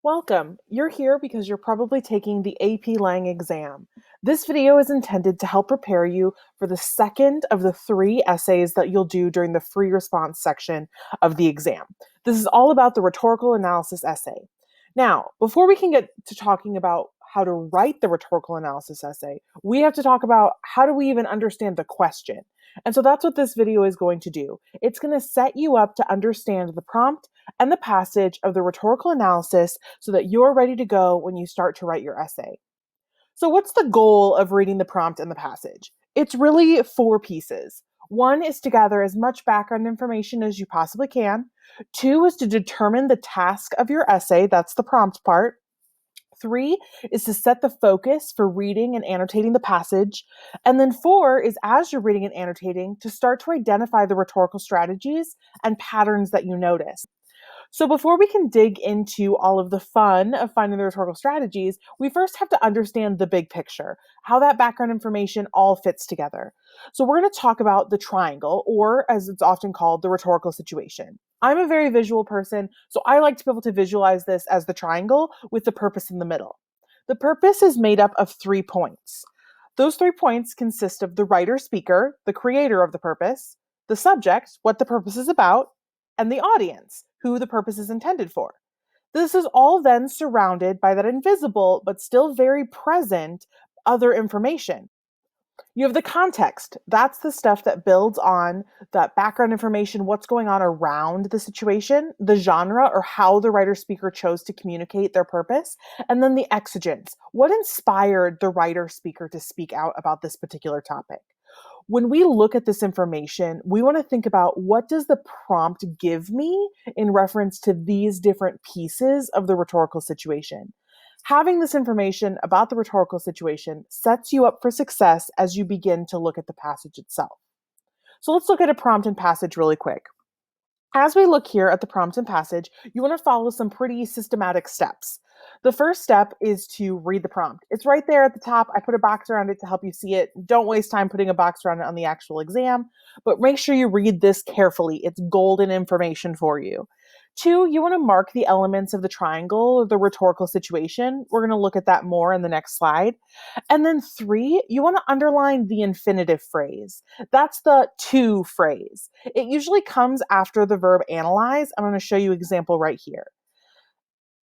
Welcome. You're here because you're probably taking the AP Lang exam. This video is intended to help prepare you for the second of the 3 essays that you'll do during the free response section of the exam. This is all about the rhetorical analysis essay. Now, before we can get to talking about how to write the rhetorical analysis essay, we have to talk about how do we even understand the question. And so that's what this video is going to do. It's going to set you up to understand the prompt and the passage of the rhetorical analysis so that you're ready to go when you start to write your essay. So, what's the goal of reading the prompt and the passage? It's really 4 pieces. One is to gather as much background information as you possibly can. 2 is to determine the task of your essay, that's the prompt part. 3 is to set the focus for reading and annotating the passage. And then 4 is, as you're reading and annotating, to start to identify the rhetorical strategies and patterns that you notice. So before we can dig into all of the fun of finding the rhetorical strategies, we first have to understand the big picture, how that background information all fits together. So we're going to talk about the triangle, or as it's often called, the rhetorical situation. I'm a very visual person, so I like to be able to visualize this as the triangle with the purpose in the middle. The purpose is made up of 3 points. Those 3 points consist of the writer-speaker, the creator of the purpose, the subject, what the purpose is about, and the audience, who the purpose is intended for. This is all then surrounded by that invisible but still very present other information. You have the context. That's the stuff that builds on that background information, what's going on around the situation, the genre or how the writer speaker chose to communicate their purpose, and then the exigence. What inspired the writer speaker to speak out about this particular topic? When we look at this information, we want to think about what does the prompt give me in reference to these different pieces of the rhetorical situation. Having this information about the rhetorical situation sets you up for success as you begin to look at the passage itself. So let's look at a prompt and passage really quick. As we look here at the prompt and passage, you want to follow some pretty systematic steps. The first step is to read the prompt. It's right there at the top. I put a box around it to help you see it. Don't waste time putting a box around it on the actual exam, but make sure you read this carefully. It's golden information for you. 2, you want to mark the elements of the triangle or the rhetorical situation. We're going to look at that more in the next slide. And then 3, you want to underline the infinitive phrase. That's the to phrase. It usually comes after the verb analyze. I'm going to show you an example right here.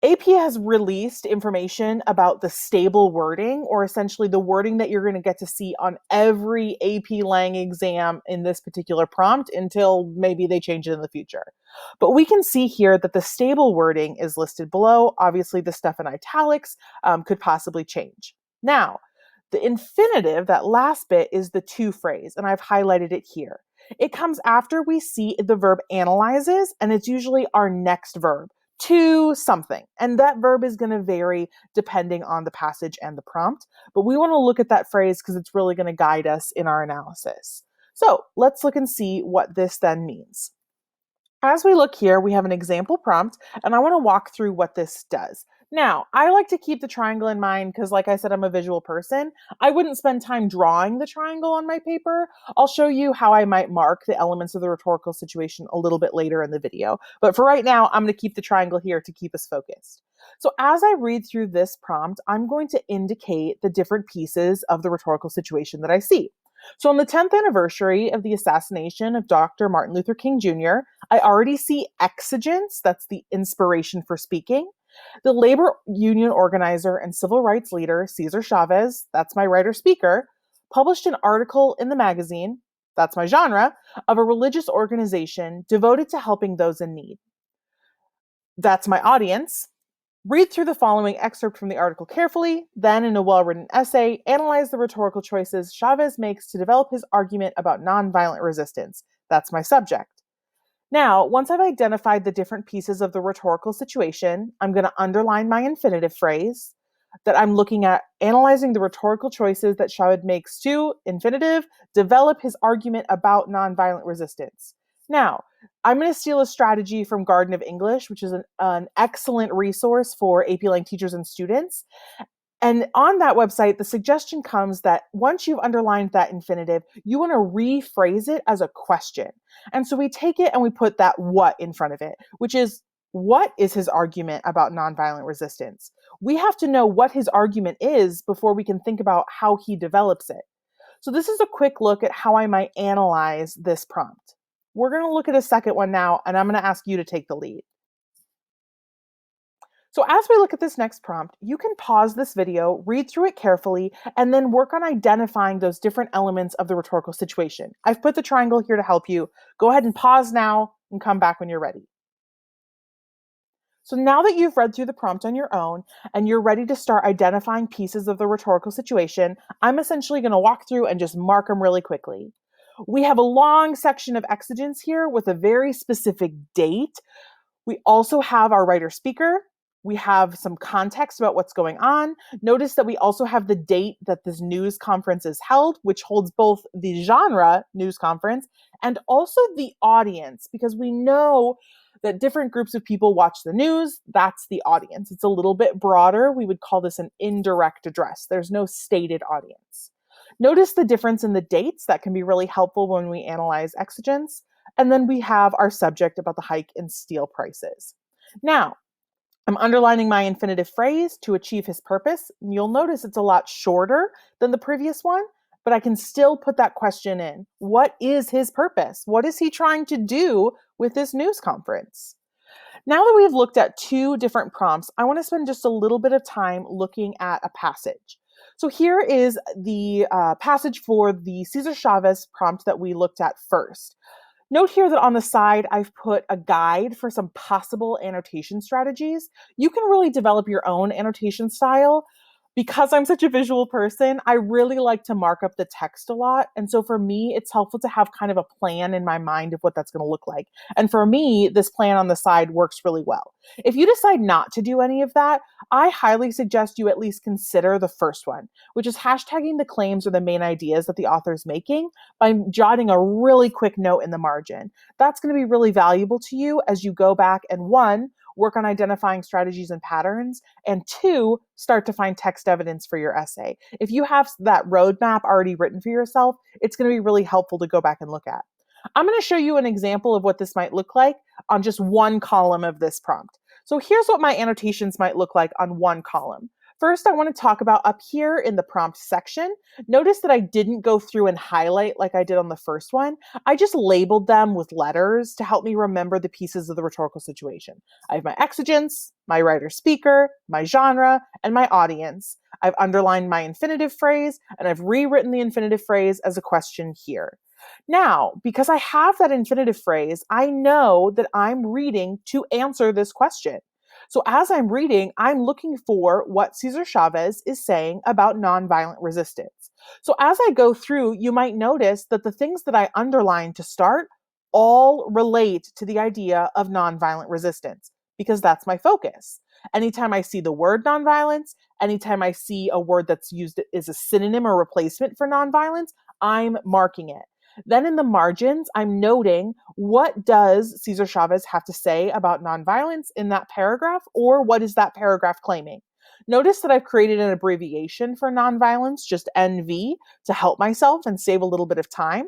AP has released information about the stable wording, or essentially the wording that you're going to get to see on every AP Lang exam in this particular prompt until maybe they change it in the future. But we can see here that the stable wording is listed below. Obviously, the stuff in italics could possibly change. Now, the infinitive, that last bit, is the to phrase, and I've highlighted it here. It comes after we see the verb analyzes, and it's usually our next verb. To something. And that verb is going to vary depending on the passage and the prompt. But we want to look at that phrase because it's really going to guide us in our analysis. So let's look and see what this then means. As we look here, we have an example prompt, and I want to walk through what this does. Now, I like to keep the triangle in mind because, like I said, I'm a visual person. I wouldn't spend time drawing the triangle on my paper. I'll show you how I might mark the elements of the rhetorical situation a little bit later in the video. But for right now, I'm going to keep the triangle here to keep us focused. So as I read through this prompt, I'm going to indicate the different pieces of the rhetorical situation that I see. So on the 10th anniversary of the assassination of Dr. Martin Luther King Jr., I already see exigence, that's the inspiration for speaking. The labor union organizer and civil rights leader, Cesar Chavez, that's my writer-speaker, published an article in the magazine, that's my genre, of a religious organization devoted to helping those in need. That's my audience. Read through the following excerpt from the article carefully, then in a well-written essay, analyze the rhetorical choices Chavez makes to develop his argument about nonviolent resistance. That's my subject. Now, once I've identified the different pieces of the rhetorical situation, I'm going to underline my infinitive phrase that I'm looking at, analyzing the rhetorical choices that Chavez makes to, infinitive, develop his argument about nonviolent resistance. Now, I'm going to steal a strategy from Garden of English, which is an excellent resource for AP Lang teachers and students. And on that website, the suggestion comes that once you've underlined that infinitive, you want to rephrase it as a question. And so we take it and we put that what in front of it, which is What is his argument about nonviolent resistance? We have to know what his argument is before we can think about how he develops it. So this is a quick look at how I might analyze this prompt. We're going to look at a second one now, and I'm going to ask you to take the lead. So as we look at this next prompt, you can pause this video, read through it carefully, and then work on identifying those different elements of the rhetorical situation. I've put the triangle here to help you. Go ahead and pause now and come back when you're ready. So now that you've read through the prompt on your own and you're ready to start identifying pieces of the rhetorical situation, I'm essentially going to walk through and just mark them really quickly. We have a long section of exigence here with a very specific date. We also have our writer speaker. We have some context about what's going on. Notice that we also have the date that this news conference is held, which holds both the genre, news conference, and also the audience, because we know that different groups of people watch the news. That's the audience. It's a little bit broader. We would call this an indirect address. There's no stated audience. Notice the difference in the dates. That can be really helpful when we analyze exigence. And then we have our subject about the hike in steel prices. Now, I'm underlining my infinitive phrase to achieve his purpose. And you'll notice it's a lot shorter than the previous one, but I can still put that question in. What is his purpose? What is he trying to do with this news conference? Now that we've looked at two different prompts, I want to spend just a little bit of time looking at a passage. So here is the passage for the Cesar Chavez prompt that we looked at first. Note here that on the side, I've put a guide for some possible annotation strategies. You can really develop your own annotation style. Because I'm such a visual person, I really like to mark up the text a lot. And so for me, it's helpful to have kind of a plan in my mind of what that's going to look like. And for me, this plan on the side works really well. If you decide not to do any of that, I highly suggest you at least consider the first one, which is hashtagging the claims or the main ideas that the author is making by jotting a really quick note in the margin. That's going to be really valuable to you as you go back and one, work on identifying strategies and patterns, and two, start to find text evidence for your essay. If you have that roadmap already written for yourself, it's going to be really helpful to go back and look at. I'm going to show you an example of what this might look like on just one column of this prompt. So here's what my annotations might look like on one column. First, I want to talk about up here in the prompt section. Notice that I didn't go through and highlight like I did on the first one. I just labeled them with letters to help me remember the pieces of the rhetorical situation. I have my exigence, my writer speaker, my genre, and my audience. I've underlined my infinitive phrase, and I've rewritten the infinitive phrase as a question here. Now, because I have that infinitive phrase, I know that I'm reading to answer this question. So as I'm reading, I'm looking for what Cesar Chavez is saying about nonviolent resistance. So as I go through, you might notice that the things that I underline to start all relate to the idea of nonviolent resistance because that's my focus. Anytime I see the word nonviolence, anytime I see a word that's used as a synonym or replacement for nonviolence, I'm marking it. Then in the margins, I'm noting what does Cesar Chavez have to say about nonviolence in that paragraph, or what is that paragraph claiming? Notice that I've created an abbreviation for nonviolence, just NV, to help myself and save a little bit of time.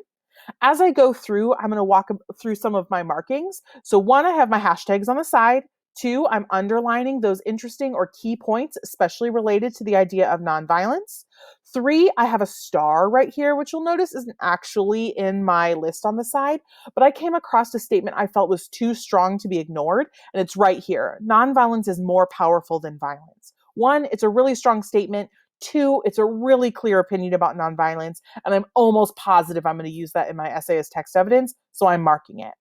As I go through, I'm going to walk through some of my markings. So one, I have my hashtags on the side. Two, I'm underlining those interesting or key points, especially related to the idea of nonviolence. Three, I have a star right here, which you'll notice isn't actually in my list on the side, but I came across a statement I felt was too strong to be ignored, and it's right here. Nonviolence is more powerful than violence. One, it's a really strong statement. Two, it's a really clear opinion about nonviolence, and I'm almost positive I'm going to use that in my essay as text evidence, so I'm marking it.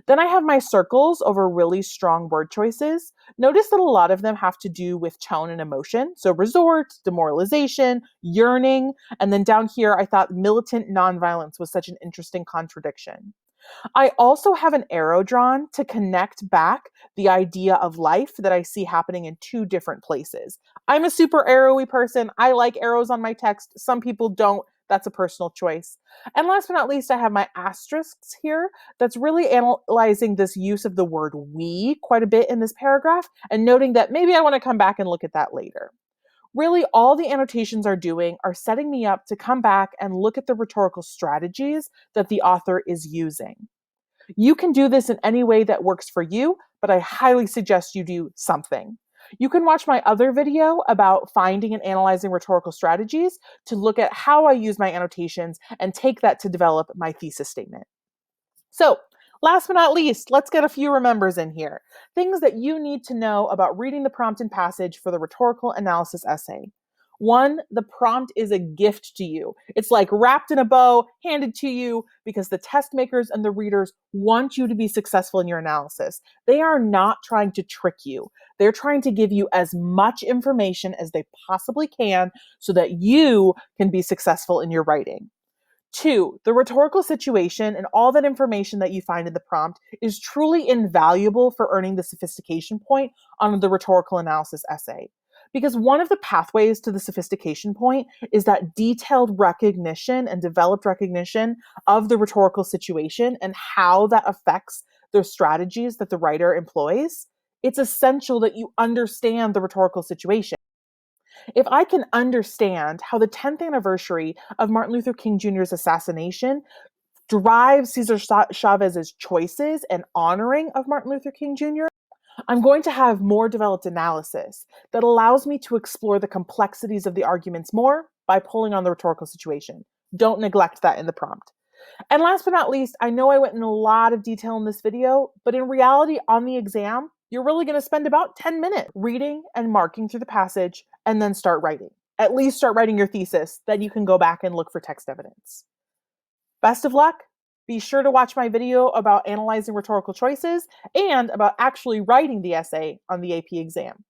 Then I have my circles over really strong word choices. Notice that a lot of them have to do with tone and emotion. So resort, demoralization, yearning, and then down here I thought militant nonviolence was such an interesting contradiction. I also have an arrow drawn to connect back the idea of life that I see happening in two different places. I'm a super arrowy person. I like arrows on my text. Some people don't. That's a personal choice. And last but not least, I have my asterisks here that's really analyzing this use of the word we quite a bit in this paragraph and noting that maybe I want to come back and look at that later. Really, all the annotations are doing are setting me up to come back and look at the rhetorical strategies that the author is using. You can do this in any way that works for you, but I highly suggest you do something. You can watch my other video about finding and analyzing rhetorical strategies to look at how I use my annotations and take that to develop my thesis statement. So, last but not least, let's get a few remembers in here. Things that you need to know about reading the prompt and passage for the rhetorical analysis essay. 1, the prompt is a gift to you. It's like wrapped in a bow, handed to you, because the test makers and the readers want you to be successful in your analysis. They are not trying to trick you. They're trying to give you as much information as they possibly can so that you can be successful in your writing. 2, the rhetorical situation and all that information that you find in the prompt is truly invaluable for earning the sophistication point on the rhetorical analysis essay. Because one of the pathways to the sophistication point is that detailed recognition and developed recognition of the rhetorical situation and how that affects the strategies that the writer employs. It's essential that you understand the rhetorical situation. If I can understand how the 10th anniversary of Martin Luther King Jr.'s assassination drives Cesar Chavez's choices and honoring of Martin Luther King Jr., I'm going to have more developed analysis that allows me to explore the complexities of the arguments more by pulling on the rhetorical situation. Don't neglect that in the prompt. And last but not least, I know I went in a lot of detail in this video, but in reality, on the exam, you're really going to spend about 10 minutes reading and marking through the passage and then start writing. At least start writing your thesis, then you can go back and look for text evidence. Best of luck. Be sure to watch my video about analyzing rhetorical choices and about actually writing the essay on the AP exam.